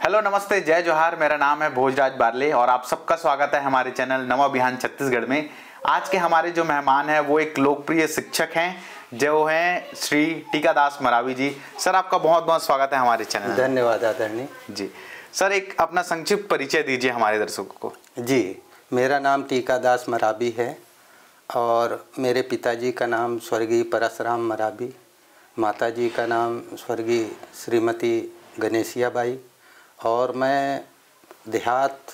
Hello नमस्ते जय जोहार। मेरा नाम है भोजराज बारले और आप सबका स्वागत है हमारे चैनल नवा बिहान छत्तीसगढ़ में। आज के हमारे जो मेहमान हैं वो एक लोकप्रिय शिक्षक हैं जो हैं श्री टीकादास मरावी जी। सर आपका बहुत बहुत स्वागत है हमारे चैनल में। धन्यवाद आदरणीय जी। सर एक अपना संक्षिप्त परिचय दीजिए हमारे दर्शकों को। जी, मेरा नाम टीकादास मरावी है और मेरे पिताजी का नाम स्वर्गीय परसराम मरावी, माताजी का नाम स्वर्गीय श्रीमती गणेशिया बाई और मैं देहात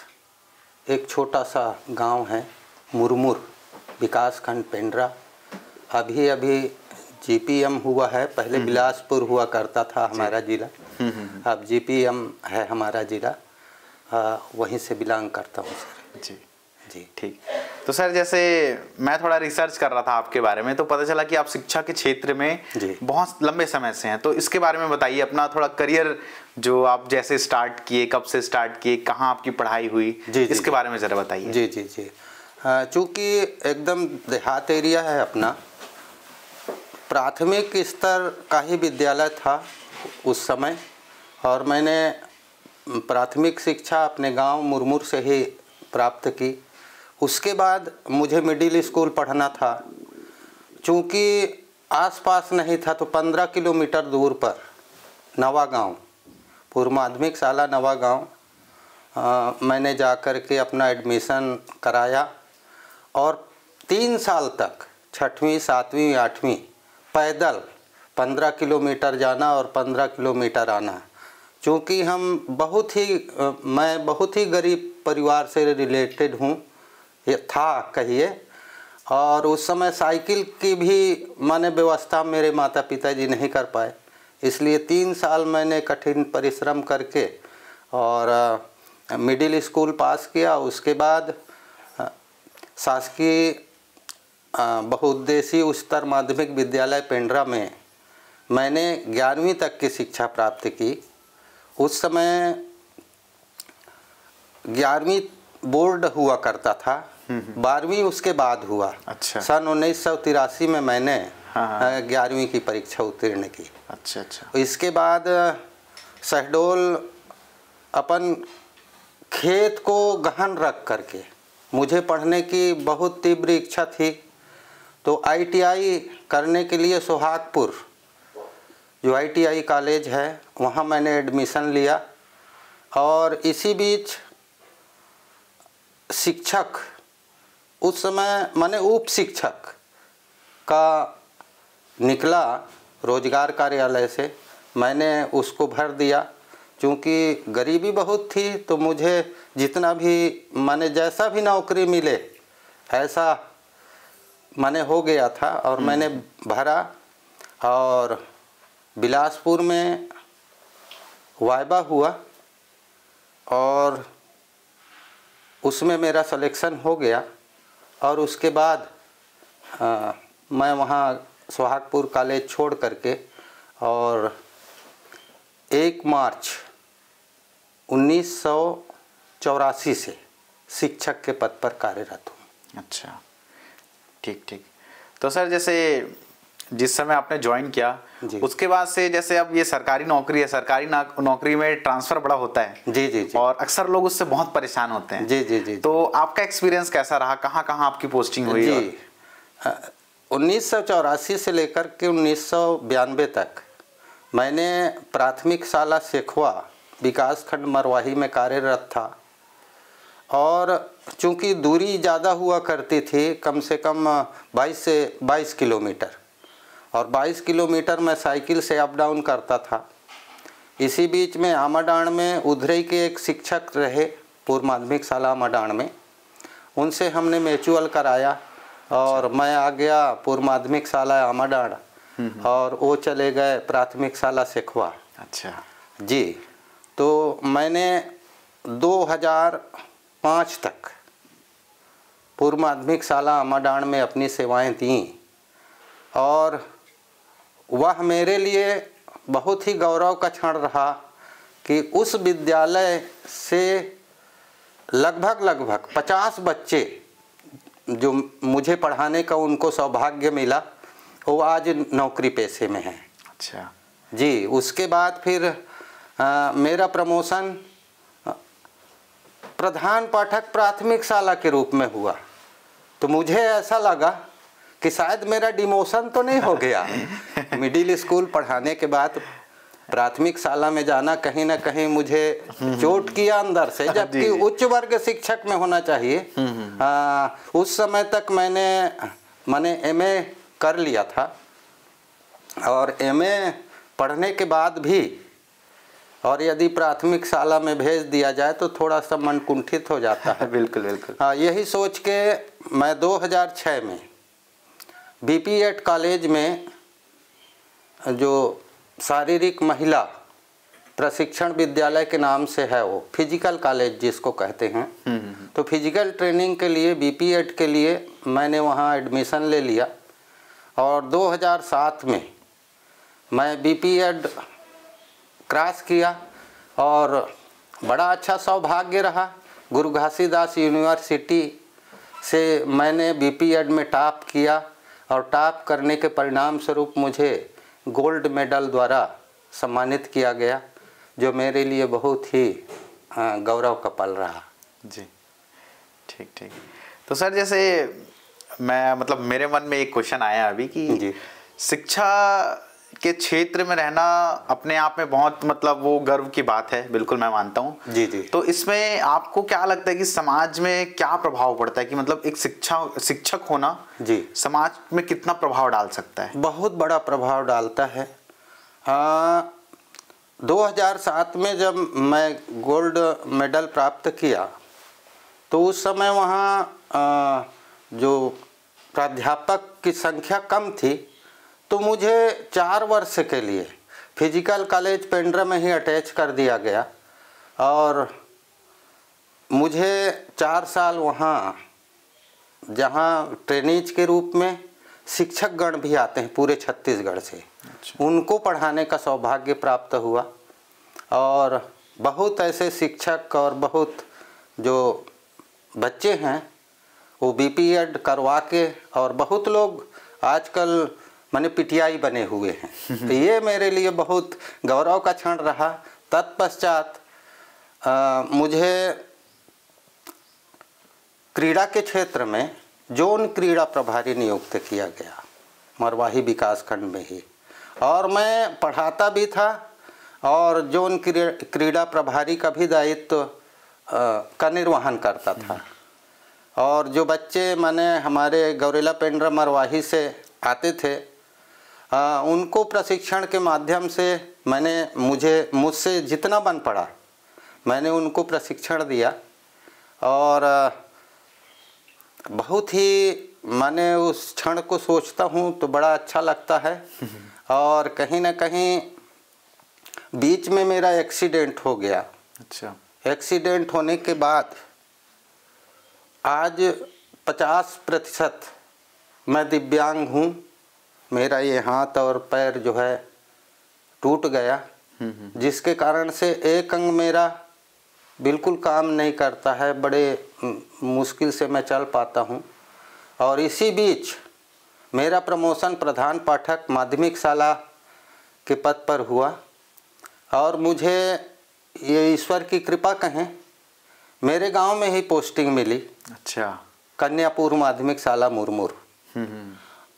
एक छोटा सा गांव है मुरमुर विकासखंड पेंड्रा। अभी जीपीएम हुआ है, पहले बिलासपुर हुआ करता था हमारा ज़िला, अब जीपीएम है हमारा ज़िला। वहीं से बिलोंग करता हूँ सर। जी जी ठीक। तो सर जैसे मैं थोड़ा रिसर्च कर रहा था आपके बारे में तो पता चला कि आप शिक्षा के क्षेत्र में बहुत लंबे समय से हैं, तो इसके बारे में बताइए अपना थोड़ा करियर जो आप जैसे स्टार्ट किए, कब से स्टार्ट किए, कहाँ आपकी पढ़ाई हुई, इसके बारे में ज़रा बताइए। जी जी जी। चूँकि एकदम देहात एरिया है अपना, प्राथमिक स्तर का ही विद्यालय था उस समय और मैंने प्राथमिक शिक्षा अपने गांव मुरमुर से ही प्राप्त की। उसके बाद मुझे मिडिल स्कूल पढ़ना था, चूँकि आसपास नहीं था तो 15 किलोमीटर दूर पर नवा गांव, पूर्व माध्यमिक शाला नवा गांव मैंने जा कर के अपना एडमिशन कराया और 3 साल तक 6वीं 7वीं 8वीं पैदल 15 किलोमीटर जाना और 15 किलोमीटर आना। चूँकि मैं बहुत ही गरीब परिवार से रिलेटेड हूँ, ये था कहिए, और उस समय साइकिल की भी माने व्यवस्था मेरे माता पिता जी नहीं कर पाए, इसलिए 3 साल मैंने कठिन परिश्रम करके और मिडिल स्कूल पास किया। उसके बाद शासकीय बहुउद्देशीय उच्चतर माध्यमिक विद्यालय पेंड्रा में मैंने 11वीं तक की शिक्षा प्राप्त की। उस समय 11वीं बोर्ड हुआ करता था, 12वीं उसके बाद हुआ। अच्छा। सन 1983 में मैंने 11वीं की परीक्षा उत्तीर्ण की। अच्छा अच्छा। इसके बाद शहडोल अपन खेत को गहन रख करके मुझे पढ़ने की बहुत तीव्र इच्छा थी, तो ITI करने के लिए सोहागपुर जो ITI कॉलेज है वहाँ मैंने एडमिशन लिया और इसी बीच शिक्षक उस समय माने उप शिक्षक का निकला रोजगार कार्यालय से, मैंने उसको भर दिया। क्योंकि गरीबी बहुत थी तो मुझे जितना भी माने जैसा भी नौकरी मिले ऐसा माने हो गया था और मैंने भरा और बिलासपुर में वाइवा हुआ और उसमें मेरा सिलेक्शन हो गया और उसके बाद मैं वहाँ सोहागपुर कॉलेज छोड़ करके और 1 मार्च 1984 से शिक्षक के पद पर कार्यरत हूँ। अच्छा ठीक ठीक। तो सर जैसे जिस समय आपने ज्वाइन किया उसके बाद से जैसे अब ये सरकारी नौकरी है, सरकारी नौकरी में ट्रांसफ़र बड़ा होता है। जी जी जी। और अक्सर लोग उससे बहुत परेशान होते हैं। जी जी जी। तो आपका एक्सपीरियंस कैसा रहा, कहाँ कहाँ आपकी पोस्टिंग हुई? जी 1984 से लेकर के 1992 तक मैंने प्राथमिक शाला सेखवा विकासखंड मरवाही में कार्यरत था और चूँकि दूरी ज़्यादा हुआ करती थी, कम से कम 22 से 22 किलोमीटर, और 22 किलोमीटर मैं साइकिल से अप डाउन करता था। इसी बीच में आमाडाण में उधरई के एक शिक्षक रहे पूर्व माध्यमिक शाला आमाडाण में, उनसे हमने म्यूचुअल कराया और मैं आ गया पूर्व माध्यमिक शाला आमाडाण और वो चले गए प्राथमिक शाला सेखवा। अच्छा जी। तो मैंने 2005 तक पूर्व माध्यमिक शाला आमाडाण में अपनी सेवाएं दी और वह मेरे लिए बहुत ही गौरव का क्षण रहा कि उस विद्यालय से लगभग 50 बच्चे जो मुझे पढ़ाने का उनको सौभाग्य मिला वो आज नौकरी पेशे में हैं। अच्छा जी। उसके बाद फिर मेरा प्रमोशन प्रधान पाठक प्राथमिक शाला के रूप में हुआ तो मुझे ऐसा लगा कि शायद मेरा डिमोशन तो नहीं हो गया। मिडिल स्कूल पढ़ाने के बाद प्राथमिक शाला में जाना कहीं ना कहीं मुझे चोट किया अंदर से, जबकि उच्च वर्ग शिक्षक में होना चाहिए। उस समय तक मैंने एमए कर लिया था और एमए पढ़ने के बाद भी और यदि प्राथमिक शाला में भेज दिया जाए तो थोड़ा सा मन कुंठित हो जाता है। बिल्कुल बिल्कुल। हाँ, यही सोच के मैं 2006 में बीपीएड कॉलेज में जो शारीरिक महिला प्रशिक्षण विद्यालय के नाम से है, वो फिजिकल कॉलेज जिसको कहते हैं, तो फिजिकल ट्रेनिंग के लिए बीपीएड के लिए मैंने वहाँ एडमिशन ले लिया और 2007 में मैं बीपीएड क्रॉस किया और बड़ा अच्छा सौभाग्य रहा। गुरु घासीदास यूनिवर्सिटी से मैंने बीपीएड में टॉप किया और टॉप करने के परिणाम स्वरूप मुझे गोल्ड मेडल द्वारा सम्मानित किया गया, जो मेरे लिए बहुत ही गौरव का पल रहा। जी, ठीक ठीक। तो सर जैसे मैं मतलब मेरे मन में एक क्वेश्चन आया अभी कि शिक्षा के क्षेत्र में रहना अपने आप में बहुत मतलब वो गर्व की बात है, बिल्कुल मैं मानता हूँ। जी जी। तो इसमें आपको क्या लगता है कि समाज में क्या प्रभाव पड़ता है कि मतलब एक शिक्षक होना जी समाज में कितना प्रभाव डाल सकता है? बहुत बड़ा प्रभाव डालता है। 2007 में जब मैं गोल्ड मेडल प्राप्त किया तो उस समय वहाँ जो प्राध्यापक की संख्या कम थी, तो मुझे 4 वर्ष के लिए फिजिकल कॉलेज पेंड्रा में ही अटैच कर दिया गया और मुझे 4 साल वहाँ, जहाँ ट्रेनीज के रूप में शिक्षक गण भी आते हैं पूरे छत्तीसगढ़ से, उनको पढ़ाने का सौभाग्य प्राप्त हुआ और बहुत ऐसे शिक्षक और बहुत जो बच्चे हैं वो बीपीएड करवा के और बहुत लोग आजकल माने पीटीआई बने हुए हैं। तो ये मेरे लिए बहुत गौरव का क्षण रहा। तत्पश्चात मुझे क्रीड़ा के क्षेत्र में जोन क्रीड़ा प्रभारी नियुक्त किया गया मरवाही विकास खंड में ही, और मैं पढ़ाता भी था और जोन क्रीड़ा प्रभारी का भी दायित्व का निर्वहन करता था। और जो बच्चे माने हमारे गौरेला पेंड्रा मरवाही से आते थे, उनको प्रशिक्षण के माध्यम से मुझसे जितना बन पड़ा मैंने उनको प्रशिक्षण दिया और बहुत ही मैंने उस क्षण को सोचता हूँ तो बड़ा अच्छा लगता है। और कहीं ना कहीं बीच में मेरा एक्सीडेंट हो गया। अच्छा। एक्सीडेंट होने के बाद आज 50% मैं दिव्यांग हूँ। मेरा ये हाथ और पैर जो है टूट गया, जिसके कारण से एक अंग मेरा बिल्कुल काम नहीं करता है, बड़े मुश्किल से मैं चल पाता हूँ। और इसी बीच मेरा प्रमोशन प्रधान पाठक माध्यमिक शाला के पद पर हुआ और मुझे ये ईश्वर की कृपा कहें मेरे गांव में ही पोस्टिंग मिली। अच्छा। कन्यापुर माध्यमिक शाला मुरमुर।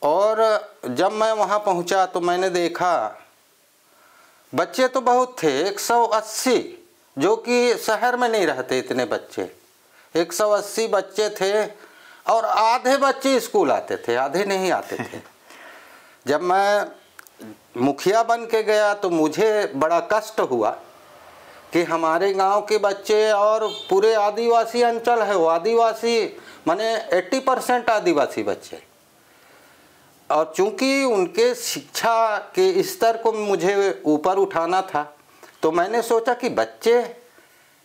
और जब मैं वहाँ पहुँचा तो मैंने देखा बच्चे तो बहुत थे, 180, जो कि शहर में नहीं रहते इतने बच्चे, 180 बच्चे थे और आधे बच्चे स्कूल आते थे, आधे नहीं आते थे। जब मैं मुखिया बन के गया तो मुझे बड़ा कष्ट हुआ कि हमारे गांव के बच्चे और पूरे आदिवासी अंचल है, वो आदिवासी माने 80% आदिवासी बच्चे, और चूंकि उनके शिक्षा के स्तर को मुझे ऊपर उठाना था तो मैंने सोचा कि बच्चे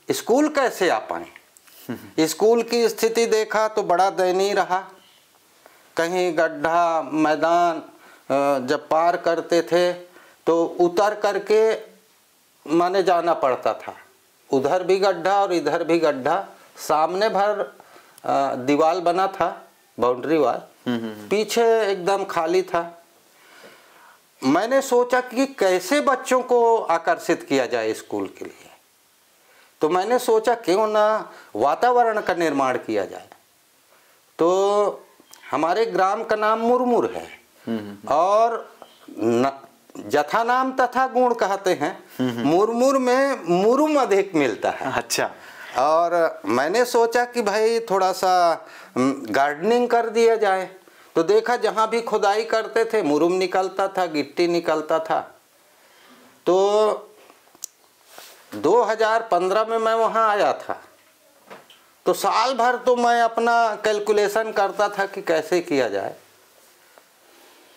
स्कूल कैसे आ पाएँ। स्कूल की स्थिति देखा तो बड़ा दयनीय रहा। कहीं गड्ढा मैदान जब पार करते थे तो उतर करके माने जाना पड़ता था, उधर भी गड्ढा और इधर भी गड्ढा, सामने भर दीवार बना था, बाउंड्री वाल, पीछे एकदम खाली था। मैंने सोचा कि कैसे बच्चों को आकर्षित किया जाए स्कूल के लिए। तो मैंने सोचा क्यों ना वातावरण का निर्माण किया जाए। तो हमारे ग्राम का नाम मुरमुर है और जथा नाम तथा गुण कहते हैं। मुरमुर में मुरुम अधिक मिलता है। अच्छा। और मैंने सोचा कि भाई थोड़ा सा गार्डनिंग कर दिया जाए। तो देखा जहाँ भी खुदाई करते थे मुरुम निकलता था, गिट्टी निकलता था। तो 2015 में मैं वहाँ आया था। तो साल भर तो मैं अपना कैलकुलेशन करता था कि कैसे किया जाए।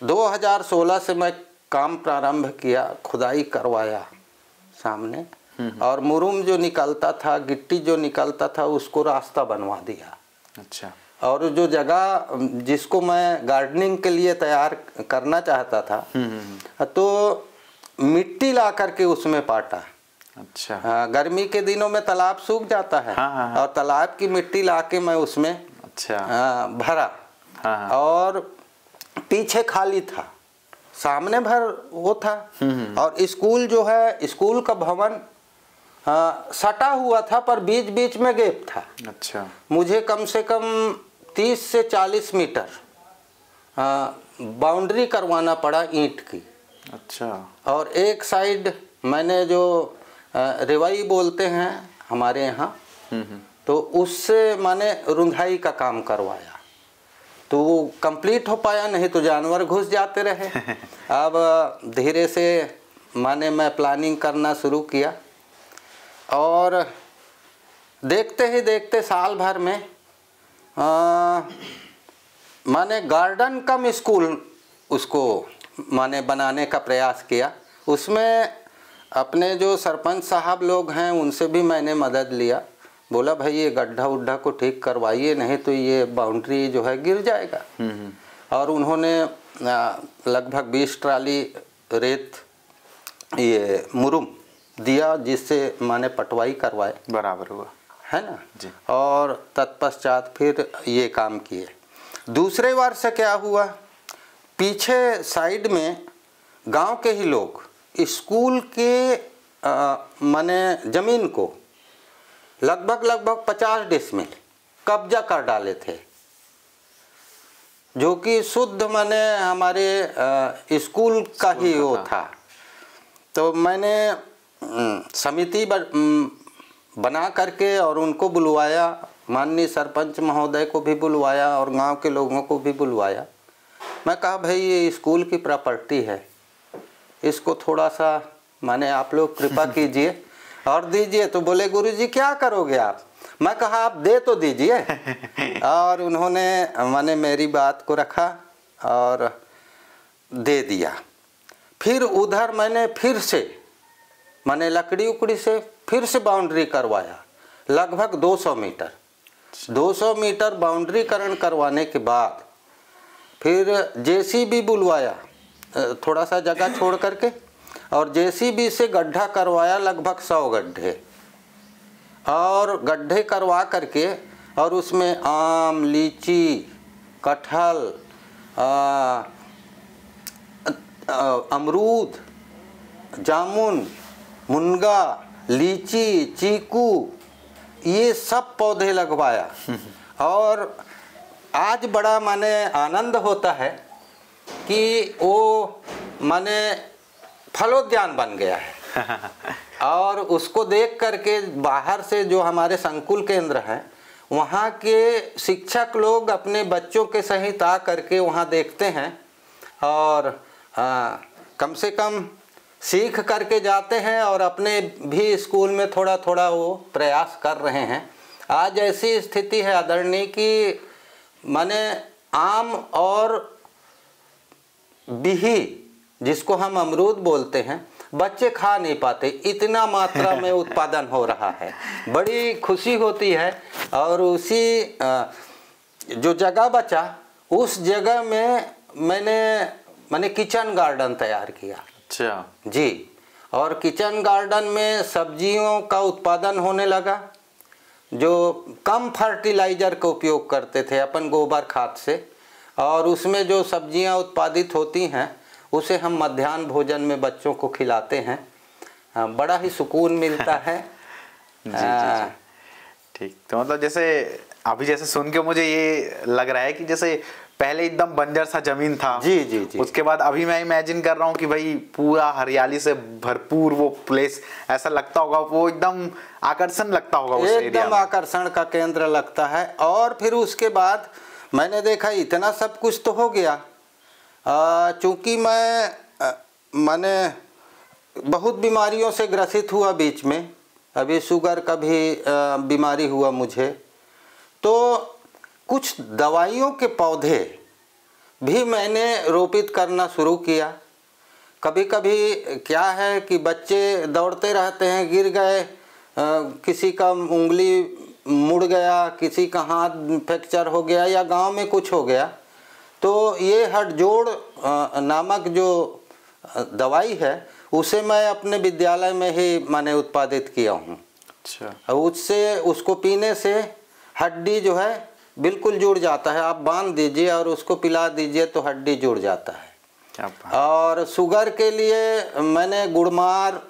2016 से मैं काम प्रारंभ किया, खुदाई करवाया सामने, और मुरुम जो निकलता था, गिट्टी जो निकलता था, उसको रास्ता बनवा दिया। अच्छा। और जो जगह जिसको मैं गार्डनिंग के लिए तैयार करना चाहता था, तो मिट्टी ला करके उसमें पाटा। अच्छा। गर्मी के दिनों में तालाब सूख जाता है। हाँ। और तालाब की मिट्टी लाके मैं उसमें अच्छा भरा। हाँ। और पीछे खाली था, सामने भर वो था। और स्कूल जो है, स्कूल का भवन सटा हुआ था पर बीच बीच में गैप था। अच्छा। मुझे कम से कम 30 से 40 मीटर बाउंड्री करवाना पड़ा ईंट की। अच्छा। और एक साइड मैंने जो रेवाई बोलते हैं हमारे यहाँ, तो उससे मैंने रुंधाई का काम करवाया। तो वो कंप्लीट हो पाया, नहीं तो जानवर घुस जाते रहे। अब धीरे से मैं प्लानिंग करना शुरू किया और देखते ही देखते साल भर में मैंने गार्डन कम स्कूल उसको बनाने का प्रयास किया। उसमें अपने जो सरपंच साहब लोग हैं उनसे भी मैंने मदद लिया। बोला भाई ये गड्ढा उड्ढा को ठीक करवाइए, नहीं तो ये बाउंड्री जो है गिर जाएगा। और उन्होंने लगभग 20 ट्राली रेत ये मुरुम दिया, जिससे मैंने पटवाई करवाए। बराबर हुआ है ना जी। और तत्पश्चात फिर ये काम किए। दूसरे बार से क्या हुआ, पीछे साइड में गांव के ही लोग स्कूल के जमीन को लगभग 50 डिसमिल कब्जा कर डाले थे, जो कि शुद्ध हमारे स्कूल का ही वो था। तो मैंने समिति बना करके और उनको बुलवाया, माननीय सरपंच महोदय को भी बुलवाया और गांव के लोगों को भी बुलवाया। मैं कहा भाई ये स्कूल की प्रॉपर्टी है, इसको थोड़ा सा आप लोग कृपा कीजिए और दीजिए। तो बोले गुरुजी क्या करोगे आप? मैं कहा आप दे तो दीजिए। और उन्होंने मेरी बात को रखा और दे दिया। फिर उधर मैंने फिर से लकड़ी उकड़ी से फिर से बाउंड्री करवाया, लगभग 200 मीटर। 200 मीटर बाउंड्रीकरण करवाने के बाद फिर जेसीबी बुलवाया, थोड़ा सा जगह छोड़ करके, और जेसीबी से गड्ढा करवाया, लगभग 100 गड्ढे। और गड्ढे करवा करके और उसमें आम, लीची, कटहल, अमरूद, जामुन, मुनगा, लीची, चीकू, ये सब पौधे लगवाया। और आज बड़ा आनंद होता है कि वो फलोद्यान बन गया है। और उसको देख करके बाहर से जो हमारे संकुल केंद्र हैं, वहाँ के शिक्षक लोग अपने बच्चों के सहित आ करके वहाँ देखते हैं और कम से कम सीख करके जाते हैं और अपने भी स्कूल में थोड़ा थोड़ा वो प्रयास कर रहे हैं। आज ऐसी स्थिति है आदरणीय कि आम और बिही, जिसको हम अमरूद बोलते हैं, बच्चे खा नहीं पाते, इतना मात्रा में उत्पादन हो रहा है। बड़ी खुशी होती है। और उसी जो जगह बचा उस जगह में मैंने किचन गार्डन तैयार किया। अच्छा जी। और किचन गार्डन में सब्जियों का उत्पादन होने लगा, जो कम फर्टिलाइज़र का उपयोग करते थे अपन गोबर खाद से। और उसमें जो सब्जियां उत्पादित होती हैं उसे हम मध्याह्न भोजन में बच्चों को खिलाते हैं। बड़ा ही सुकून मिलता है। जी। ठीक, तो मतलब जैसे अभी जैसे सुन के मुझे ये लग रहा है कि जैसे पहले एकदम बंजर सा जमीन था, जी। उसके बाद अभी मैं इमेजिन कर रहा हूँ कि भाई पूरा हरियाली से भरपूर वो प्लेस, ऐसा लगता होगा वो एकदम आकर्षण लगता होगा उस एरिया में, एकदम आकर्षण का केंद्र लगता है। और फिर उसके बाद मैंने देखा इतना सब कुछ तो हो गया, चूँकि मैंने बहुत बीमारियों से ग्रसित हुआ बीच में, अभी शुगर का भी बीमारी हुआ मुझे, तो कुछ दवाइयों के पौधे भी मैंने रोपित करना शुरू किया। कभी कभी क्या है कि बच्चे दौड़ते रहते हैं, गिर गए, किसी का उंगली मुड़ गया, किसी का हाथ फ्रैक्चर हो गया या गांव में कुछ हो गया, तो ये हड्डजोड़ नामक जो दवाई है उसे मैं अपने विद्यालय में ही मैंने उत्पादित किया हूँ। अच्छा। उससे उसको पीने से हड्डी जो है बिल्कुल जुड़ जाता है, आप बांध दीजिए और उसको पिला दीजिए तो हड्डी जुड़ जाता है। क्या और शुगर के लिए मैंने गुड़मार,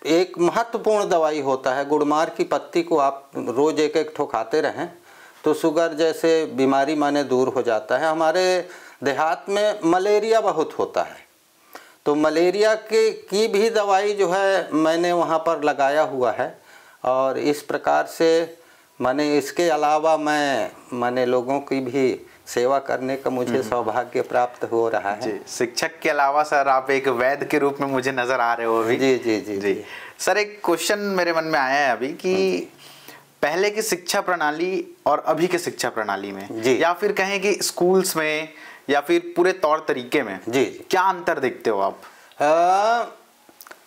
एक महत्वपूर्ण दवाई होता है, गुड़मार की पत्ती को आप रोज एक एक ठो खाते रहें तो शुगर जैसे बीमारी माने दूर हो जाता है। हमारे देहात में मलेरिया बहुत होता है, तो मलेरिया की भी दवाई जो है मैंने वहाँ पर लगाया हुआ है। और इस प्रकार से मैंने इसके अलावा मैंने लोगों की भी सेवा करने का मुझे सौभाग्य प्राप्त हो रहा है। जी, शिक्षक के अलावा सर आप एक वैद्य के रूप में मुझे नजर आ रहे हो अभी। जी। सर एक क्वेश्चन मेरे मन में आया है अभी कि पहले की शिक्षा प्रणाली और अभी के शिक्षा प्रणाली में, या फिर कहें कि स्कूल्स में या फिर पूरे तौर तरीके में क्या अंतर देखते हो आप?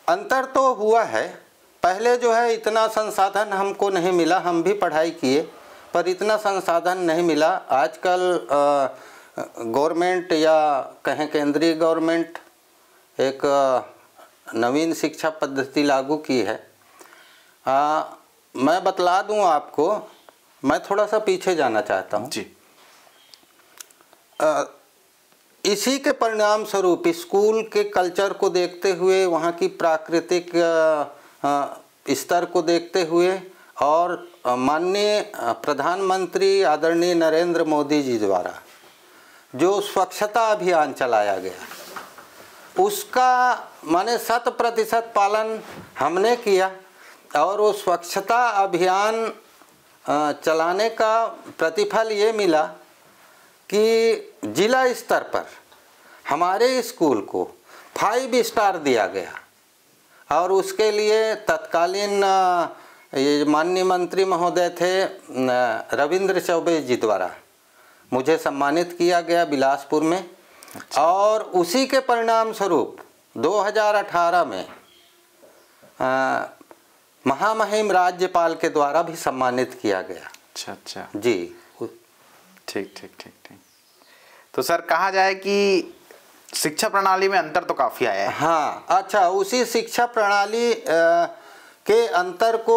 अंतर तो हुआ है। पहले जो है इतना संसाधन हमको नहीं मिला, हम भी पढ़ाई किए पर इतना संसाधन नहीं मिला। आजकल गवर्नमेंट या कहें केंद्रीय गवर्नमेंट एक नवीन शिक्षा पद्धति लागू की है। मैं बतला दूं आपको, मैं थोड़ा सा पीछे जाना चाहता हूं जी। इसी के परिणाम स्वरूप स्कूल के कल्चर को देखते हुए, वहाँ की प्राकृतिक स्तर को देखते हुए और माननीय प्रधानमंत्री आदरणीय नरेंद्र मोदी जी द्वारा जो स्वच्छता अभियान चलाया गया उसका माने 100% पालन हमने किया। और वो स्वच्छता अभियान चलाने का प्रतिफल ये मिला कि जिला स्तर पर हमारे स्कूल को 5 स्टार दिया गया। और उसके लिए तत्कालीन ये माननीय मंत्री महोदय थे रविंद्र चौबे जी द्वारा मुझे सम्मानित किया गया बिलासपुर में। अच्छा। और उसी के परिणाम स्वरूप 2018 में महामहिम राज्यपाल के द्वारा भी सम्मानित किया गया। अच्छा जी। ठीक। तो सर कहा जाए कि शिक्षा प्रणाली में अंतर तो काफ़ी आया है। हाँ, अच्छा, उसी शिक्षा प्रणाली के अंतर को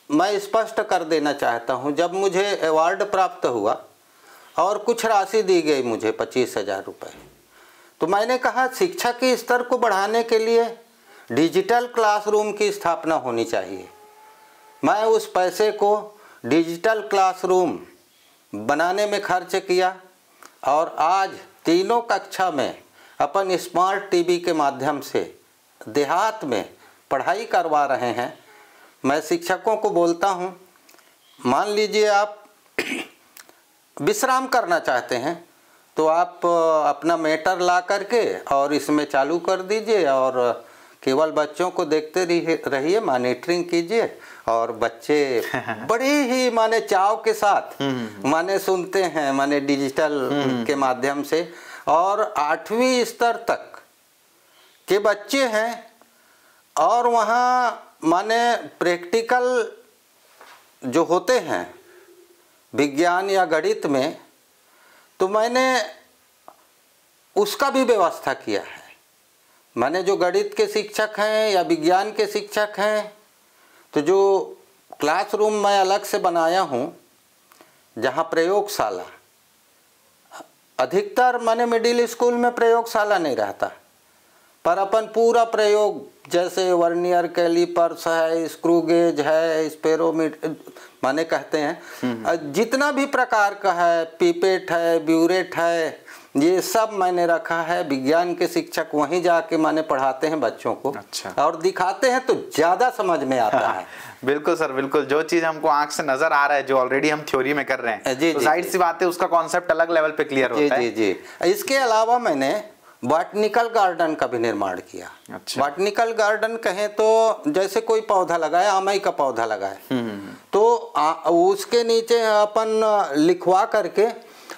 मैं स्पष्ट कर देना चाहता हूँ। जब मुझे अवार्ड प्राप्त हुआ और कुछ राशि दी गई मुझे 25,000 रुपये, तो मैंने कहा शिक्षा के स्तर को बढ़ाने के लिए डिजिटल क्लासरूम की स्थापना होनी चाहिए। मैं उस पैसे को डिजिटल क्लासरूम बनाने में खर्च किया और आज तीनों कक्षा में अपन स्मार्ट टीवी के माध्यम से देहात में पढ़ाई करवा रहे हैं। मैं शिक्षकों को बोलता हूं, मान लीजिए आप विश्राम करना चाहते हैं तो आप अपना मीटर ला करके और इसमें चालू कर दीजिए और केवल बच्चों को देखते रहिए, मॉनिटरिंग कीजिए और बच्चे बड़े ही माने चाव के साथ माने सुनते हैं माने डिजिटल के माध्यम से। और 8वीं स्तर तक के बच्चे हैं और वहाँ माने प्रैक्टिकल जो होते हैं विज्ञान या गणित में, तो मैंने उसका भी व्यवस्था किया है। मैंने जो गणित के शिक्षक हैं या विज्ञान के शिक्षक हैं, तो जो क्लासरूम मैं अलग से बनाया हूँ जहाँ प्रयोगशाला, अधिकतर माने मिडिल स्कूल में प्रयोगशाला नहीं रहता, पर अपन पूरा प्रयोग जैसे वर्नियर कैलिपर्स है, स्क्रू गेज है, स्पेरोमीटर माने कहते हैं, जितना भी प्रकार का है, पिपेट है, ब्यूरेट है, ये सब मैंने रखा है। विज्ञान के शिक्षक वहीं जाके माने पढ़ाते हैं बच्चों को। अच्छा। और दिखाते हैं तो ज़्यादा समझ में आता है। बिल्कुल सर, बिल्कुल। जो चीज़ हमको आंख से नजर आ रहा है, जो ऑलरेडी हम थ्योरी में कर रहे हैं, जी, तो जी, जाहिर सी बात है उसका कॉन्सेप्ट अलग लेवल पे क्लियर होता है। जी जी जी। इसके अलावा मैंने बॉटनिकल गार्डन का भी निर्माण किया। अच्छा। बॉटनिकल गार्डन कहें तो जैसे कोई पौधा लगाए, आमई का पौधा लगाए, तो उसके नीचे अपन लिखवा करके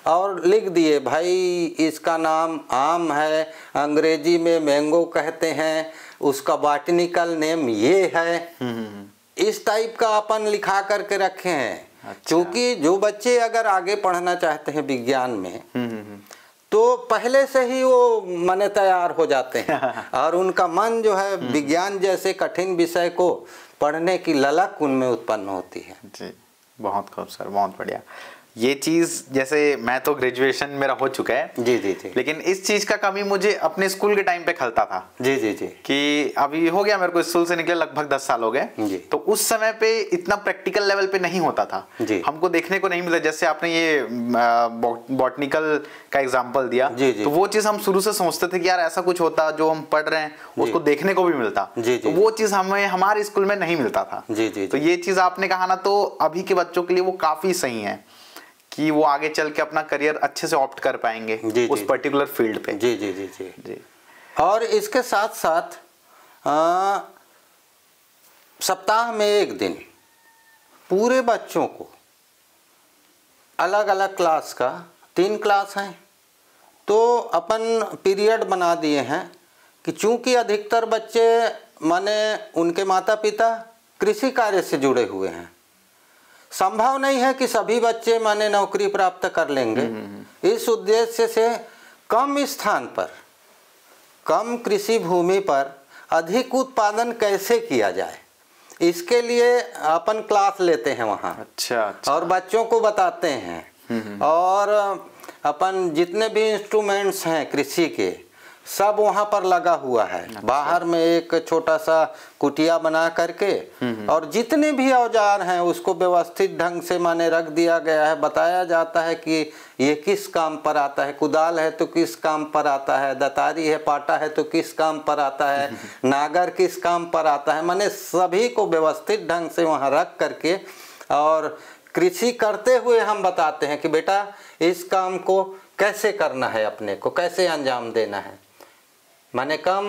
और लिख दिए भाई इसका नाम आम है, अंग्रेजी में मैंगो कहते हैं, उसका बॉटनिकल नेम ये है। इस टाइप का अपन लिखा करके रखे हैं। अच्छा। क्योंकि जो बच्चे अगर आगे पढ़ना चाहते हैं विज्ञान में, तो पहले से ही वो मन तैयार हो जाते हैं और उनका मन जो है विज्ञान जैसे कठिन विषय को पढ़ने की ललक उनमें उत्पन्न होती है। जी, बहुत खूब सर, बहुत बढ़िया। ये चीज़ जैसे मैं तो ग्रेजुएशन मेरा हो चुका है। जी जी जी। लेकिन इस चीज़ का कमी मुझे अपने स्कूल के टाइम पे खलता था। जी जी जी। कि अभी हो गया मेरे को स्कूल से निकले लगभग 10 साल हो गए। तो उस समय पे इतना प्रैक्टिकल लेवल पे नहीं होता था। हमको देखने को नहीं मिला। जैसे आपने ये बॉटनिकल का एग्जाम्पल दिया, तो वो चीज़ हम शुरू से सोचते थे कि यार ऐसा कुछ होता जो हम पढ़ रहे हैं उसको देखने को भी मिलता। तो वो चीज़ हमें हमारे स्कूल में नहीं मिलता था। तो ये चीज़ आपने कहा ना, तो अभी के बच्चों के लिए वो काफ़ी सही है कि वो आगे चल के अपना करियर अच्छे से ऑप्ट कर पाएंगे उस पर्टिकुलर फील्ड पे। जी जी जी जी जी। और इसके साथ साथ सप्ताह में एक दिन पूरे बच्चों को अलग अलग क्लास का, 3 क्लास हैं, तो अपन पीरियड बना दिए हैं कि चूंकि अधिकतर बच्चे माने उनके माता पिता कृषि कार्य से जुड़े हुए हैं, संभव नहीं है कि सभी बच्चे माने नौकरी प्राप्त कर लेंगे। इस उद्देश्य से कम स्थान पर, कम कृषि भूमि पर अधिक उत्पादन कैसे किया जाए, इसके लिए अपन क्लास लेते हैं वहाँ। अच्छा। और बच्चों को बताते हैं। और अपन जितने भी इंस्ट्रूमेंट्स हैं कृषि के सब वहाँ पर लगा हुआ है। अच्छा। बाहर में एक छोटा सा कुटिया बना करके और जितने भी औजार हैं उसको व्यवस्थित ढंग से माने रख दिया गया है। बताया जाता है कि ये किस काम पर आता है, कुदाल है तो किस काम पर आता है, दतारी है, पाटा है तो किस काम पर आता है, नागर किस काम पर आता है। माने सभी को व्यवस्थित ढंग से वहाँ रख करके और कृषि करते हुए हम बताते हैं कि बेटा इस काम को कैसे करना है, अपने को कैसे अंजाम देना है। माने कम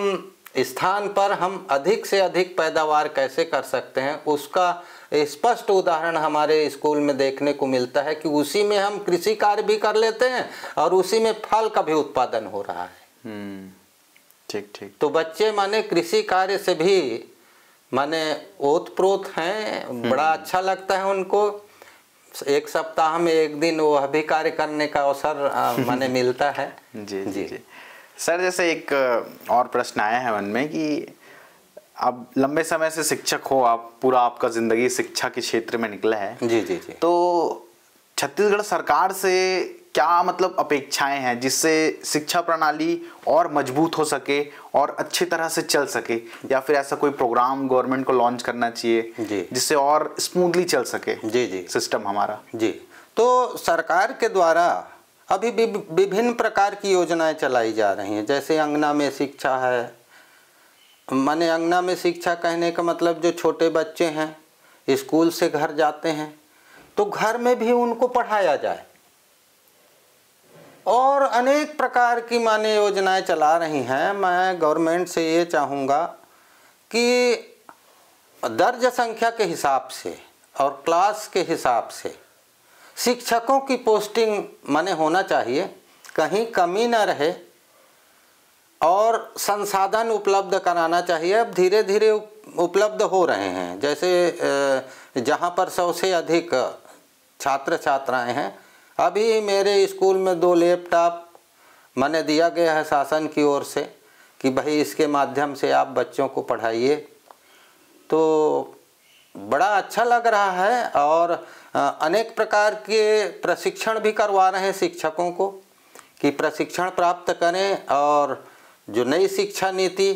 स्थान पर हम अधिक से अधिक पैदावार कैसे कर सकते हैं, उसका स्पष्ट उदाहरण हमारे स्कूल में देखने को मिलता है कि उसी में हम कृषि कार्य भी कर लेते हैं और उसी में फल का भी उत्पादन हो रहा है। ठीक ठीक। तो बच्चे माने कृषि कार्य से भी माने ओतप्रोत हैं, बड़ा अच्छा लगता है उनको। एक सप्ताह में एक दिन वह भी कार्य करने का अवसर माने मिलता है। जी जी जी। सर जैसे एक और प्रश्न आया है मन में कि अब लंबे समय से शिक्षक हो आप, पूरा आपका जिंदगी शिक्षा के क्षेत्र में निकला है। जी जी जी। तो छत्तीसगढ़ सरकार से क्या मतलब अपेक्षाएं हैं जिससे शिक्षा प्रणाली और मजबूत हो सके और अच्छी तरह से चल सके, या फिर ऐसा कोई प्रोग्राम गवर्नमेंट को लॉन्च करना चाहिए जिससे और स्मूथली चल सके जी जी सिस्टम हमारा? जी, तो सरकार के द्वारा अभी विभिन्न प्रकार की योजनाएं चलाई जा रही हैं। जैसे अंगना में शिक्षा है, माने अंगना में शिक्षा कहने का मतलब जो छोटे बच्चे हैं स्कूल से घर जाते हैं तो घर में भी उनको पढ़ाया जाए। और अनेक प्रकार की माने योजनाएं चला रही हैं। मैं गवर्नमेंट से ये चाहूँगा कि दर्ज संख्या के हिसाब से और क्लास के हिसाब से शिक्षकों की पोस्टिंग माने होना चाहिए, कहीं कमी न रहे और संसाधन उपलब्ध कराना चाहिए। अब धीरे धीरे उपलब्ध हो रहे हैं। जैसे जहाँ पर 100 से अधिक छात्र छात्राएं हैं, अभी मेरे स्कूल में 2 लैपटॉप माने दिया गया है शासन की ओर से कि भाई इसके माध्यम से आप बच्चों को पढ़ाइए। तो बड़ा अच्छा लग रहा है और अनेक प्रकार के प्रशिक्षण भी करवा रहे हैं शिक्षकों को कि प्रशिक्षण प्राप्त करें और जो नई शिक्षा नीति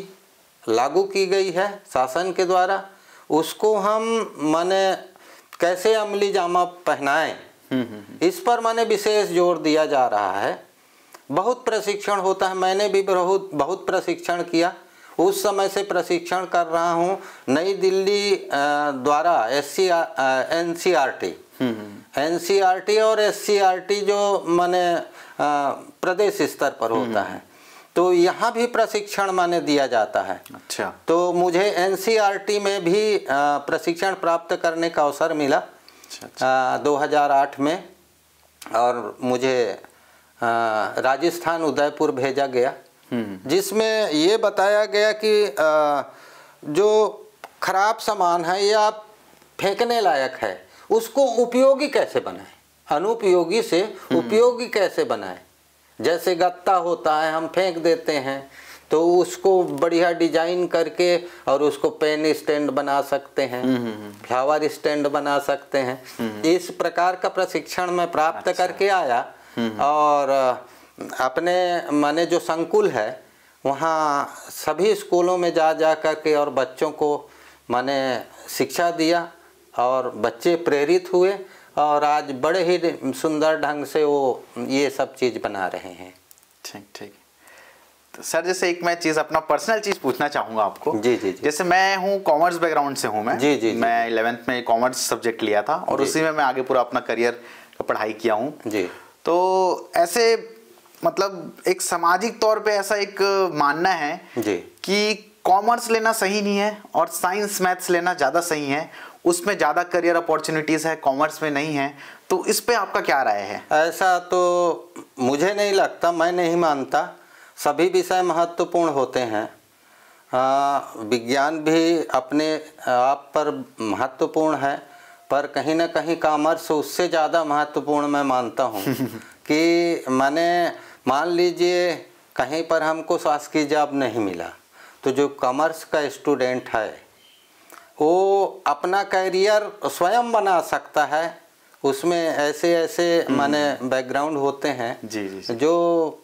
लागू की गई है शासन के द्वारा, उसको हम माने कैसे अमली जामा पहनाएं, इस पर माने विशेष जोर दिया जा रहा है। बहुत प्रशिक्षण होता है, मैंने भी बहुत प्रशिक्षण किया, उस समय से प्रशिक्षण कर रहा हूँ। नई दिल्ली द्वारा एनसीईआरटी और एससीईआरटी जो माने प्रदेश स्तर पर होता है, तो यहाँ भी प्रशिक्षण माने दिया जाता है। अच्छा। तो मुझे एनसीईआरटी में भी प्रशिक्षण प्राप्त करने का अवसर मिला। अच्छा। 2008 में, और मुझे राजस्थान उदयपुर भेजा गया, जिसमें ये बताया गया कि जो खराब सामान है या फेंकने लायक है उसको उपयोगी कैसे बनाएं, अनुपयोगी से उपयोगी कैसे बनाएं। जैसे गत्ता होता है, हम फेंक देते हैं, तो उसको बढ़िया डिजाइन करके और उसको पेन स्टैंड बना सकते हैं, फ्लावर स्टैंड बना सकते हैं। इस प्रकार का प्रशिक्षण मैं प्राप्त करके आया, और अपने माने जो संकुल है वहाँ सभी स्कूलों में जा करके और बच्चों को माने शिक्षा दिया, और बच्चे प्रेरित हुए, और आज बड़े ही सुंदर ढंग से वो ये सब चीज़ बना रहे हैं। ठीक ठीक। तो सर जैसे एक मैं चीज़ अपना पर्सनल चीज़ पूछना चाहूँगा आपको। जी जी जी। जैसे मैं हूँ कॉमर्स बैकग्राउंड से हूँ मैं। जी जी। मैं 11th में कॉमर्स सब्जेक्ट लिया था, और उसी में मैं आगे पूरा अपना करियर का पढ़ाई किया हूँ। जी। तो ऐसे मतलब एक सामाजिक तौर पे ऐसा एक मानना है जी कि कॉमर्स लेना सही नहीं है और साइंस मैथ्स लेना ज़्यादा सही है, उसमें ज़्यादा करियर अपॉर्चुनिटीज़ है, कॉमर्स में नहीं है। तो इस पे आपका क्या राय है? ऐसा तो मुझे नहीं लगता, मैं नहीं मानता। सभी विषय महत्वपूर्ण होते हैं। विज्ञान भी अपने आप पर महत्वपूर्ण है, पर कहीं ना कहीं कॉमर्स उससे ज़्यादा महत्वपूर्ण मैं मानता हूँ। कि मान लीजिए कहीं पर हमको शासकीय जॉब नहीं मिला, तो जो कॉमर्स का स्टूडेंट है वो अपना करियर स्वयं बना सकता है। उसमें ऐसे बैकग्राउंड होते हैं जी, जी। जो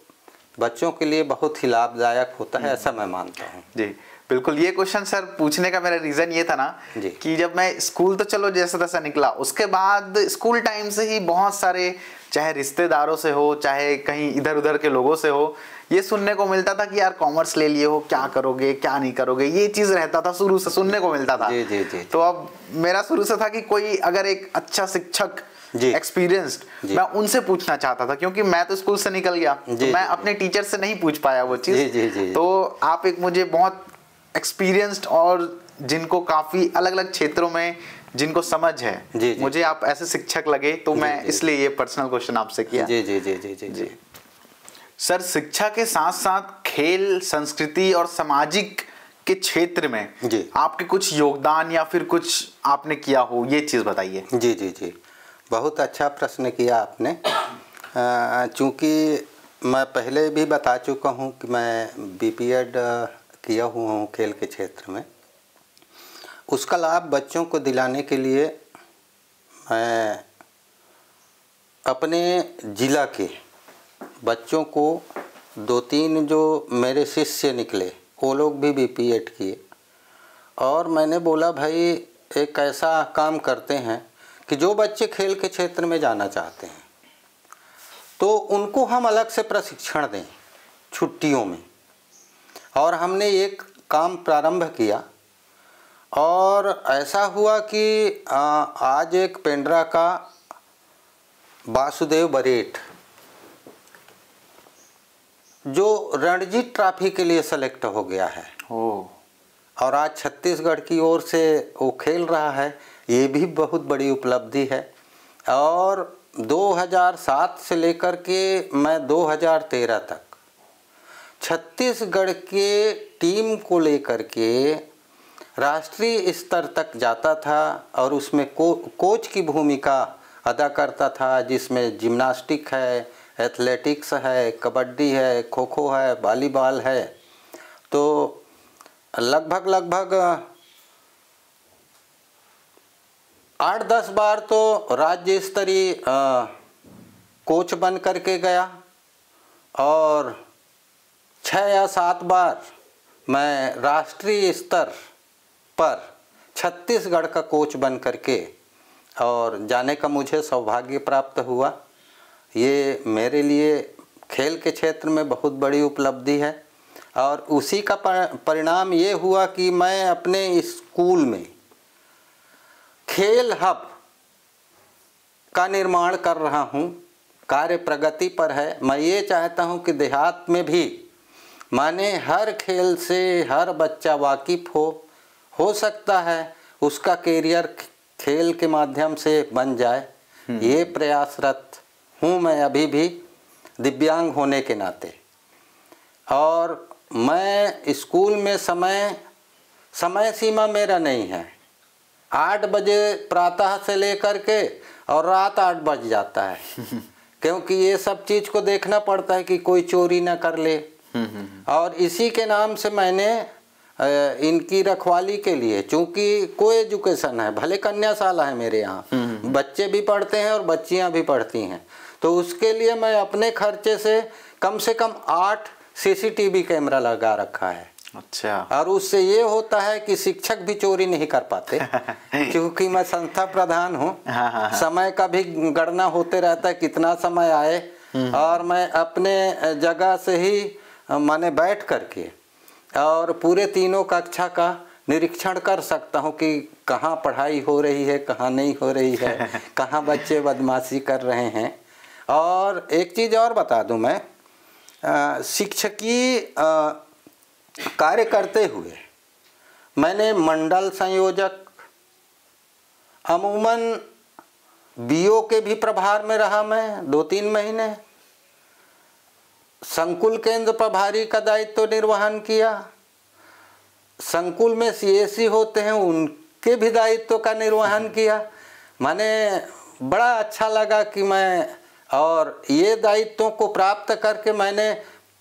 बच्चों के लिए बहुत ही लाभदायक होता है, ऐसा मैं मानता हूँ। जी बिल्कुल। ये क्वेश्चन सर पूछने का मेरा रीज़न ये था ना कि जब मैं स्कूल तो चलो जैसा तैसा निकला, उसके बाद स्कूल टाइम से ही बहुत सारे, चाहे रिश्तेदारों से हो चाहे कहीं इधर उधर के लोगों से हो, ये सुनने को मिलता था कि यार कॉमर्स ले लिए हो, क्या करोगे क्या नहीं करोगे, ये चीज़ रहता था, शुरू से सुनने को मिलता था। जी जी जी। तो अब मेरा शुरू से था कि कोई अगर एक अच्छा शिक्षक एक्सपीरियंस्ड, मैं उनसे पूछना चाहता था, क्योंकि मैं तो स्कूल से निकल गया, तो मैं अपने टीचर से नहीं पूछ पाया वो चीज़। तो आप एक मुझे बहुत एक्सपीरियंस्ड और जिनको काफ़ी अलग अलग क्षेत्रों में जिनको समझ है, मुझे आप ऐसे शिक्षक लगे, तो मैं इसलिए ये पर्सनल क्वेश्चन आपसे किया। जी जी जी जी जी जी। सर शिक्षा के साथ साथ खेल, संस्कृति और सामाजिक के क्षेत्र में आपके कुछ योगदान या फिर कुछ आपने किया हो, ये चीज़ बताइए। जी जी जी, बहुत अच्छा प्रश्न किया आपने। चूँकि मैं पहले भी बता चुका हूँ कि मैं बीपीएड किया हुआ हूँ खेल के क्षेत्र में। उसका लाभ बच्चों को दिलाने के लिए मैं अपने ज़िला के बच्चों को 2-3 जो मेरे शिष्य निकले, वो लोग भी बीपीएड किए, और मैंने बोला भाई एक ऐसा काम करते हैं कि जो बच्चे खेल के क्षेत्र में जाना चाहते हैं तो उनको हम अलग से प्रशिक्षण दें छुट्टियों में। और हमने एक काम प्रारंभ किया, और ऐसा हुआ कि आज एक पेंड्रा का वासुदेव बरेट जो रणजी ट्रॉफी के लिए सेलेक्ट हो गया है, और आज छत्तीसगढ़ की ओर से वो खेल रहा है, ये भी बहुत बड़ी उपलब्धि है। और 2007 से लेकर के मैं 2013 तक छत्तीसगढ़ के टीम को लेकर के राष्ट्रीय स्तर तक जाता था, और उसमें कोच की भूमिका अदा करता था, जिसमें जिम्नास्टिक है, एथलेटिक्स है, कबड्डी है, खो खो है, वॉलीबॉल है। तो लगभग 8-10 बार तो राज्य स्तरीय कोच बन करके गया, और 6 या 7 बार मैं राष्ट्रीय स्तर पर छत्तीसगढ़ का कोच बन करके और जाने का मुझे सौभाग्य प्राप्त हुआ। ये मेरे लिए खेल के क्षेत्र में बहुत बड़ी उपलब्धि है और उसी का परिणाम ये हुआ कि मैं अपने स्कूल में खेल हब का निर्माण कर रहा हूँ। कार्य प्रगति पर है। मैं ये चाहता हूँ कि देहात में भी माने हर खेल से हर बच्चा वाकिफ हो सकता है उसका कैरियर खेल के माध्यम से बन जाए। ये प्रयासरत हूँ मैं अभी भी दिव्यांग होने के नाते। और मैं स्कूल में समय सीमा मेरा नहीं है। 8 बजे प्रातः से लेकर के और रात 8 बज जाता है क्योंकि ये सब चीज़ को देखना पड़ता है कि कोई चोरी ना कर ले। और इसी के नाम से मैंने इनकी रखवाली के लिए, चूँकि कोई एजुकेशन है, भले कन्याशाला है मेरे यहाँ, बच्चे भी पढ़ते हैं और बच्चियाँ भी पढ़ती हैं, तो उसके लिए मैं अपने खर्चे से कम 8 CCTV कैमरा लगा रखा है। अच्छा। और उससे ये होता है कि शिक्षक भी चोरी नहीं कर पाते क्योंकि मैं संस्था प्रधान हूँ। समय का भी गणना होते रहता है कितना समय आए, और मैं अपने जगह से ही माने बैठ करके और पूरे तीनों कक्षा का निरीक्षण कर सकता हूँ कि कहाँ पढ़ाई हो रही है, कहाँ नहीं हो रही है, कहाँ बच्चे बदमाशी कर रहे हैं। और एक चीज़ और बता दूँ, मैं शिक्षकीय कार्य करते हुए मैंने मंडल संयोजक, अमूमन BO के भी प्रभार में रहा मैं 2-3 महीने, संकुल केंद्र प्रभारी का दायित्व निर्वहन किया, संकुल में CSC होते हैं उनके भी दायित्व का निर्वहन किया। माने बड़ा अच्छा लगा कि मैं, और ये दायित्वों को प्राप्त करके मैंने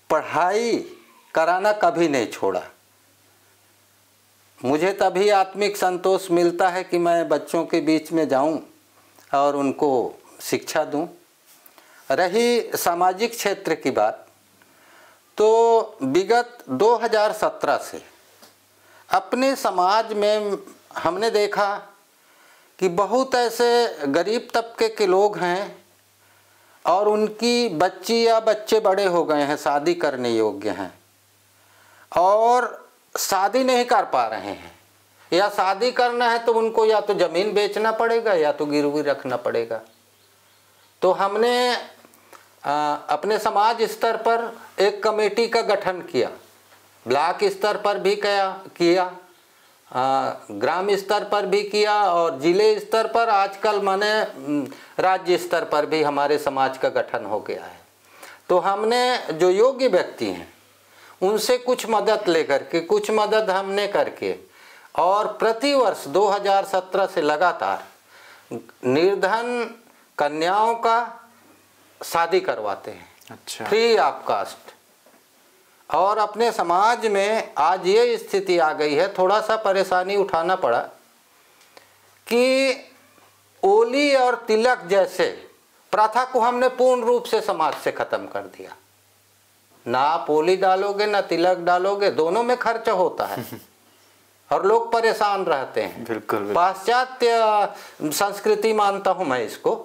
पढ़ाई कराना कभी नहीं छोड़ा। मुझे तभी आत्मिक संतोष मिलता है कि मैं बच्चों के बीच में जाऊं और उनको शिक्षा दूं। रही सामाजिक क्षेत्र की बात, तो विगत 2017 से अपने समाज में हमने देखा कि बहुत ऐसे गरीब तबके के लोग हैं और उनकी बच्ची या बच्चे बड़े हो गए हैं, शादी करने योग्य हैं और शादी नहीं कर पा रहे हैं, या शादी करना है तो उनको या तो ज़मीन बेचना पड़ेगा या तो गिरवी रखना पड़ेगा। तो हमने अपने समाज स्तर पर एक कमेटी का गठन किया, ब्लॉक स्तर पर भी किया, ग्राम स्तर पर भी किया और जिले स्तर पर, आजकल माने राज्य स्तर पर भी हमारे समाज का गठन हो गया है। तो हमने जो योग्य व्यक्ति हैं उनसे कुछ मदद लेकर के, कुछ मदद हमने करके, और प्रतिवर्ष 2017 से लगातार निर्धन कन्याओं का शादी करवाते हैं। अच्छा। Free of cost. और अपने समाज में आज ये स्थिति आ गई है, थोड़ा सा परेशानी उठाना पड़ा कि ओली और तिलक जैसे प्रथा को हमने पूर्ण रूप से समाज से खत्म कर दिया। ना आप ओली डालोगे ना तिलक डालोगे, दोनों में खर्च होता है और लोग परेशान रहते हैं। बिल्कुल। पाश्चात्य संस्कृति मानता हूँ मैं इसको।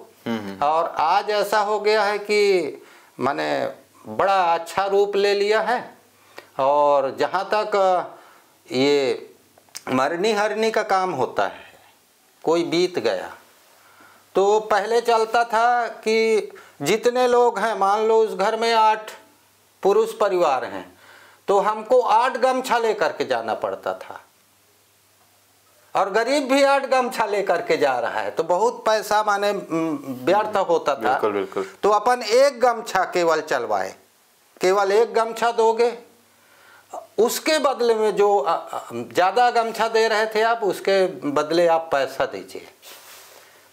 और आज ऐसा हो गया है कि माने बड़ा अच्छा रूप ले लिया है। और जहाँ तक ये मरनी हरनी का काम होता है, कोई बीत गया, तो पहले चलता था कि जितने लोग हैं, मान लो उस घर में 8 पुरुष परिवार हैं, तो हमको 8 गमछा लेकर के जाना पड़ता था, और गरीब भी 8 गमछा लेकर के जा रहा है, तो बहुत पैसा माने व्यर्थ होता था। बिल्कुल बिल्कुल। तो अपन 1 गमछा केवल चलवाए, केवल 1 गमछा दोगे, उसके बदले में जो ज़्यादा गमछा दे रहे थे आप, उसके बदले आप पैसा दीजिए।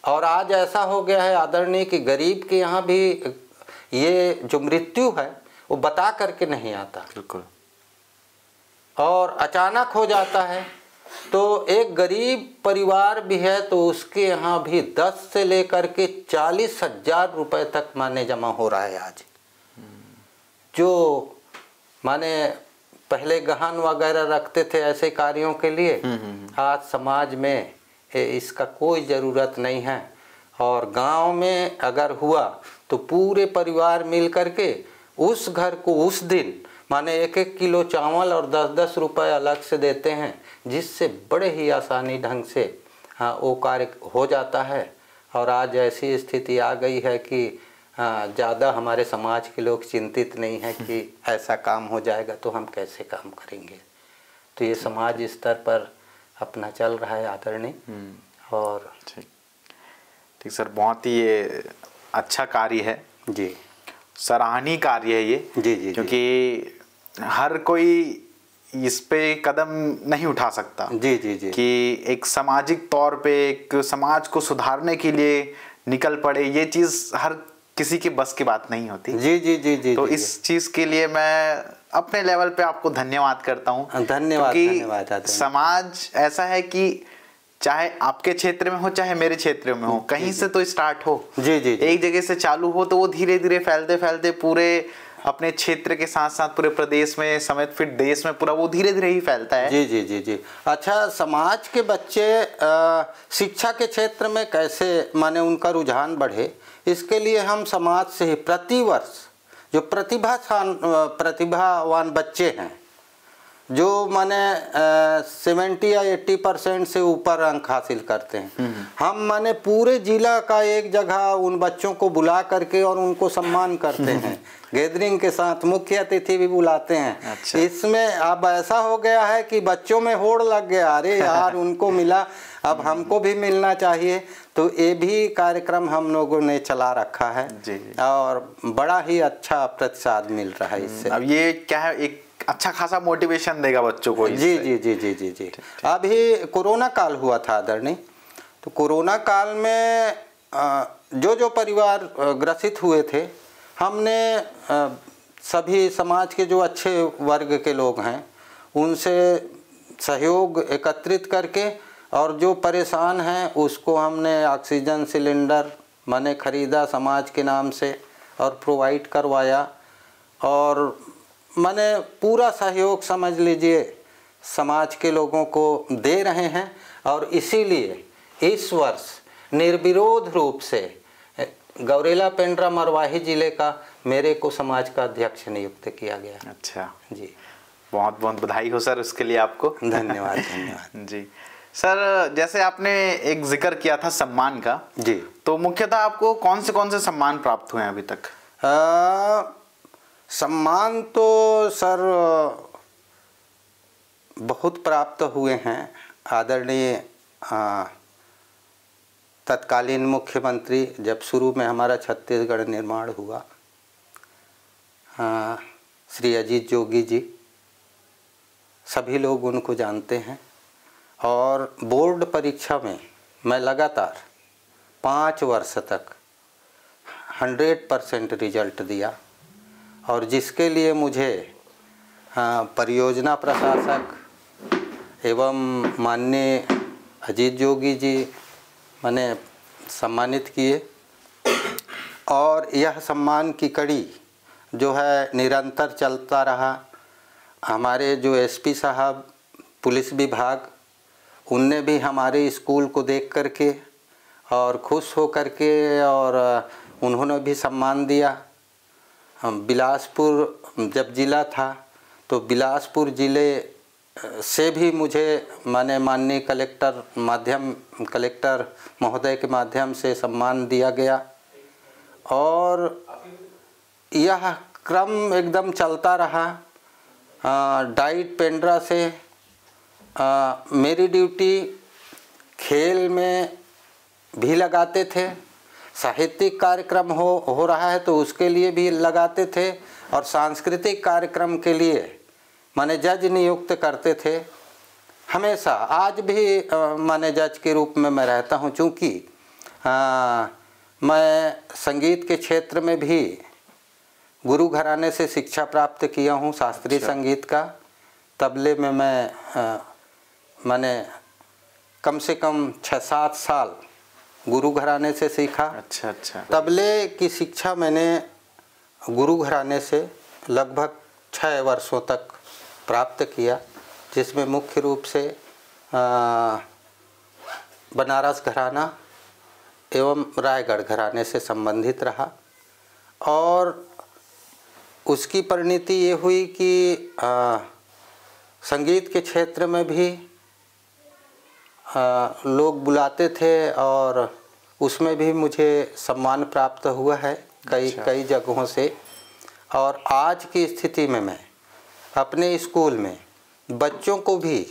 और आज ऐसा हो गया है आदरणीय कि गरीब के यहाँ भी ये जो मृत्यु है वो बता करके नहीं आता। बिल्कुल। और अचानक हो जाता है। तो एक गरीब परिवार भी है तो उसके यहाँ भी 10 से लेकर के 40,000 रुपए तक माने जमा हो रहा है आज, जो माने पहले गहन वगैरह रखते थे ऐसे कार्यों के लिए, आज समाज में इसका कोई ज़रूरत नहीं है। और गांव में अगर हुआ तो पूरे परिवार मिल करके उस घर को उस दिन माने 1-1 किलो चावल और 10-10 रुपए अलग से देते हैं, जिससे बड़े ही आसानी ढंग से वो कार्य हो जाता है। और आज ऐसी स्थिति आ गई है कि ज़्यादा हमारे समाज के लोग चिंतित नहीं है कि ऐसा काम हो जाएगा तो हम कैसे काम करेंगे। तो ये समाज स्तर पर अपना चल रहा है आदरणीय। और ठीक सर, बहुत ही ये अच्छा कार्य है जी, सराहनीय कार्य है ये। जी जी, क्योंकि हर कोई इस पे कदम नहीं उठा सकता। जी जी जी, कि एक सामाजिक तौर पे एक समाज को सुधारने के लिए निकल पड़े, ये चीज हर किसी के बस की बात नहीं होती। जी जी जी जी, तो जी, इस चीज के लिए मैं अपने लेवल पे आपको धन्यवाद करता हूँ। धन्यवाद धन्यवाद। समाज ऐसा है कि चाहे आपके क्षेत्र में हो चाहे मेरे क्षेत्र में हो, कहीं से तो स्टार्ट हो। जी जी, एक जगह से चालू हो तो वो धीरे धीरे फैलते फैलते पूरे अपने क्षेत्र के साथ साथ पूरे प्रदेश में समेत फिर देश में पूरा वो धीरे धीरे ही फैलता है। जी जी जी जी। अच्छा, समाज के बच्चे शिक्षा के क्षेत्र में कैसे माने उनका रुझान बढ़े, इसके लिए हम समाज से ही प्रतिवर्ष जो प्रतिभावान बच्चे हैं, जो माने 70 या 80% से ऊपर अंक हासिल करते हैं, हम माने पूरे जिला का एक जगह उन बच्चों को बुला करके और उनको सम्मान करते हैं। गैदरिंग के साथ मुख्य अतिथि भी बुलाते हैं। अच्छा। इसमें अब ऐसा हो गया है कि बच्चों में होड़ लग गया, अरे यार उनको मिला अब हमको भी मिलना चाहिए। तो ये भी कार्यक्रम हम लोगों ने चला रखा है जी। और बड़ा ही अच्छा प्रतिसाद मिल रहा है इससे। अब ये क्या है, एक अच्छा खासा मोटिवेशन देगा बच्चों को। जी जी जी जी जी जी। अभी कोरोना काल हुआ था आदरणीय, तो कोरोना काल में जो परिवार ग्रसित हुए थे, हमने सभी समाज के जो अच्छे वर्ग के लोग हैं उनसे सहयोग एकत्रित करके और जो परेशान हैं उसको हमने ऑक्सीजन सिलेंडर माने खरीदा समाज के नाम से और प्रोवाइड करवाया। और माने पूरा सहयोग समझ लीजिए समाज के लोगों को दे रहे हैं। और इसीलिए इस वर्ष निर्विरोध रूप से गौरेला पेंड्रा मरवाही जिले का मेरे को समाज का अध्यक्ष नियुक्त किया गया। अच्छा जी, बहुत बहुत बधाई हो सर उसके लिए आपको। धन्यवाद धन्यवाद जी सर, जैसे आपने एक जिक्र किया था सम्मान का, जी, तो मुख्यतः आपको कौन से सम्मान प्राप्त हुए हैं अभी तक? सम्मान तो सर बहुत प्राप्त हुए हैं आदरणीय तत्कालीन मुख्यमंत्री, जब शुरू में हमारा छत्तीसगढ़ निर्माण हुआ, श्री अजीत जोगी जी, सभी लोग उनको जानते हैं। और बोर्ड परीक्षा में मैं लगातार 5 वर्ष तक 100% रिजल्ट दिया, और जिसके लिए मुझे परियोजना प्रशासक एवं माननीय अजीत जोगी जी मैंने सम्मानित किए। और यह सम्मान की कड़ी जो है निरंतर चलता रहा। हमारे जो एसपी साहब पुलिस विभाग, उनने भी हमारे स्कूल को देख करके और खुश हो करके और उन्होंने भी सम्मान दिया। बिलासपुर जब ज़िला था तो बिलासपुर ज़िले से भी मुझे माने माननीय कलेक्टर महोदय के माध्यम से सम्मान दिया गया। और यह क्रम एकदम चलता रहा। डाइट पेंड्रा से मेरी ड्यूटी खेल में भी लगाते थे, साहित्यिक कार्यक्रम हो रहा है तो उसके लिए भी लगाते थे, और सांस्कृतिक कार्यक्रम के लिए माने जज नियुक्त करते थे हमेशा। आज भी माने जज के रूप में मैं रहता हूँ, चूँकि मैं संगीत के क्षेत्र में भी गुरु घराने से शिक्षा प्राप्त किया हूँ, शास्त्रीय संगीत का। तबले में मैं माने कम से कम 6-7 साल गुरु घराने से सीखा। अच्छा। तबले की शिक्षा मैंने गुरु घराने से लगभग 6 वर्षों तक प्राप्त किया, जिसमें मुख्य रूप से बनारस घराना एवं रायगढ़ घराने से संबंधित रहा। और उसकी परिणति ये हुई कि संगीत के क्षेत्र में भी लोग बुलाते थे और उसमें भी मुझे सम्मान प्राप्त हुआ है कई जगहों से। और आज की स्थिति में मैं अपने स्कूल में बच्चों को भी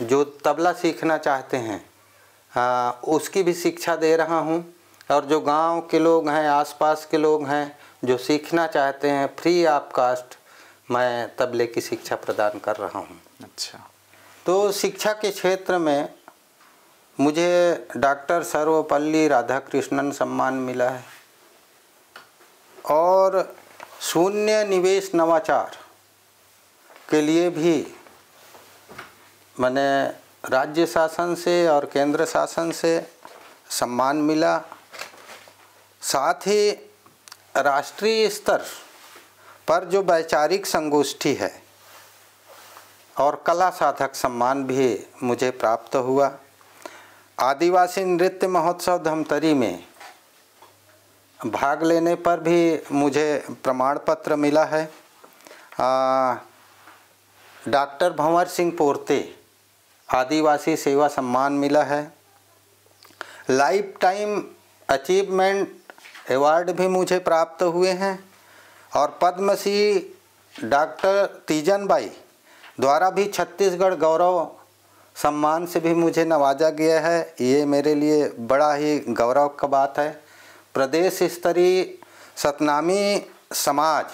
जो तबला सीखना चाहते हैं उसकी भी शिक्षा दे रहा हूँ। और जो गांव के लोग हैं, आसपास के लोग हैं जो सीखना चाहते हैं, फ्री ऑफ कास्ट मैं तबले की शिक्षा प्रदान कर रहा हूँ। अच्छा। तो शिक्षा के क्षेत्र में मुझे डॉक्टर सर्वपल्ली राधाकृष्णन सम्मान मिला है और शून्य निवेश नवाचार के लिए भी मैंने राज्य शासन से और केंद्र शासन से सम्मान मिला। साथ ही राष्ट्रीय स्तर पर जो वैचारिक संगोष्ठी है और कला साधक सम्मान भी मुझे प्राप्त हुआ। आदिवासी नृत्य महोत्सव धमतरी में भाग लेने पर भी मुझे प्रमाण पत्र मिला है। डॉक्टर भंवर सिंह पोर्ते आदिवासी सेवा सम्मान मिला है। लाइफ टाइम अचीवमेंट अवार्ड भी मुझे प्राप्त हुए हैं और पद्मश्री डॉक्टर तीजन बाई द्वारा भी छत्तीसगढ़ गौरव सम्मान से भी मुझे नवाजा गया है। ये मेरे लिए बड़ा ही गौरव का बात है। प्रदेश स्तरीय सतनामी समाज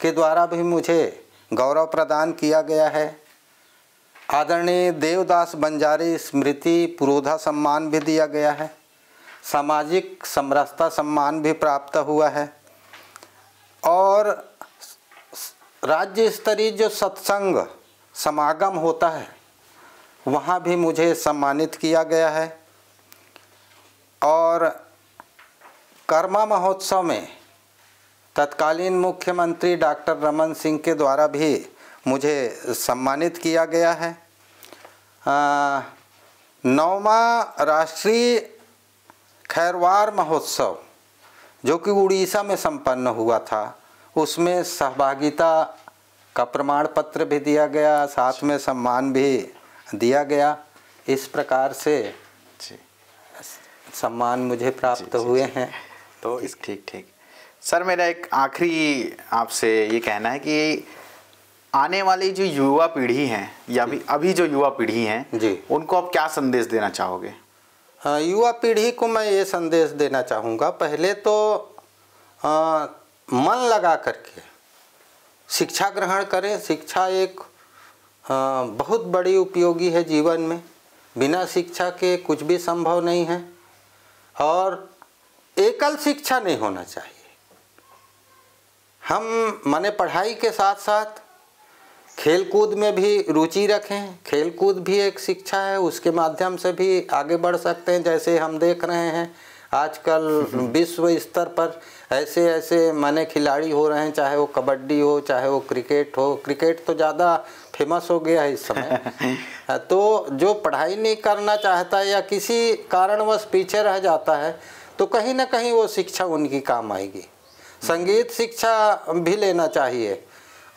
के द्वारा भी मुझे गौरव प्रदान किया गया है। आदरणीय देवदास बंजारी स्मृति पुरोधा सम्मान भी दिया गया है। सामाजिक समरसता सम्मान भी प्राप्त हुआ है और राज्य स्तरीय जो सत्संग समागम होता है वहाँ भी मुझे सम्मानित किया गया है। और कर्मा महोत्सव में तत्कालीन मुख्यमंत्री डॉक्टर रमन सिंह के द्वारा भी मुझे सम्मानित किया गया है। 9वां राष्ट्रीय खैरवार महोत्सव जो कि उड़ीसा में संपन्न हुआ था, उसमें सहभागिता का प्रमाण पत्र भी दिया गया, साथ में सम्मान भी दिया गया। इस प्रकार से सम्मान मुझे प्राप्त हुए हैं। तो इस ठीक सर, मेरा एक आखिरी आपसे ये कहना है कि आने वाली जो युवा पीढ़ी है या अभी जो युवा पीढ़ी हैं जी, उनको आप क्या संदेश देना चाहोगे? युवा पीढ़ी को मैं ये संदेश देना चाहूँगा, पहले तो मन लगा करके शिक्षा ग्रहण करें। शिक्षा एक बहुत बड़ी उपयोगी है जीवन में। बिना शिक्षा के कुछ भी संभव नहीं है और एकल शिक्षा नहीं होना चाहिए। हम माने पढ़ाई के साथ साथ खेलकूद में भी रुचि रखें। खेलकूद भी एक शिक्षा है, उसके माध्यम से भी आगे बढ़ सकते हैं। जैसे हम देख रहे हैं आजकल विश्व स्तर पर ऐसे ऐसे माने खिलाड़ी हो रहे हैं, चाहे वो कबड्डी हो चाहे वो क्रिकेट हो। क्रिकेट तो ज़्यादा फेमस हो गया है इस समय। तो जो पढ़ाई नहीं करना चाहता है या किसी कारणवश पीछे रह जाता है तो कहीं ना कहीं वो शिक्षा उनकी काम आएगी। संगीत शिक्षा भी लेना चाहिए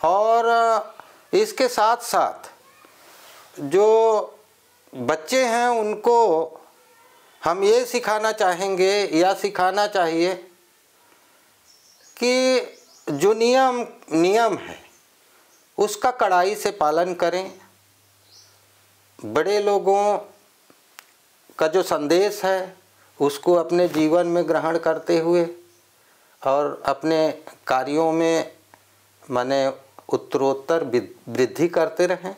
और इसके साथ साथ जो बच्चे हैं उनको हम ये सिखाना चाहेंगे या सिखाना चाहिए कि जो नियम है उसका कड़ाई से पालन करें। बड़े लोगों का जो संदेश है उसको अपने जीवन में ग्रहण करते हुए और अपने कार्यों में माने उत्तरोत्तर वृद्धि करते रहें,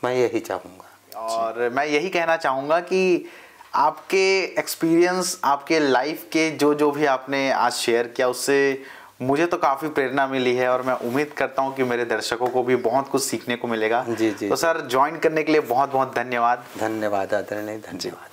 मैं यही चाहूँगा। और मैं यही कहना चाहूँगा कि आपके एक्सपीरियंस, आपके लाइफ के जो भी आपने आज शेयर किया उससे मुझे तो काफ़ी प्रेरणा मिली है और मैं उम्मीद करता हूँ कि मेरे दर्शकों को भी बहुत कुछ सीखने को मिलेगा। जी। तो सर, ज्वाइन करने के लिए बहुत बहुत धन्यवाद। धन्यवाद आदरणीय, धन्यवाद।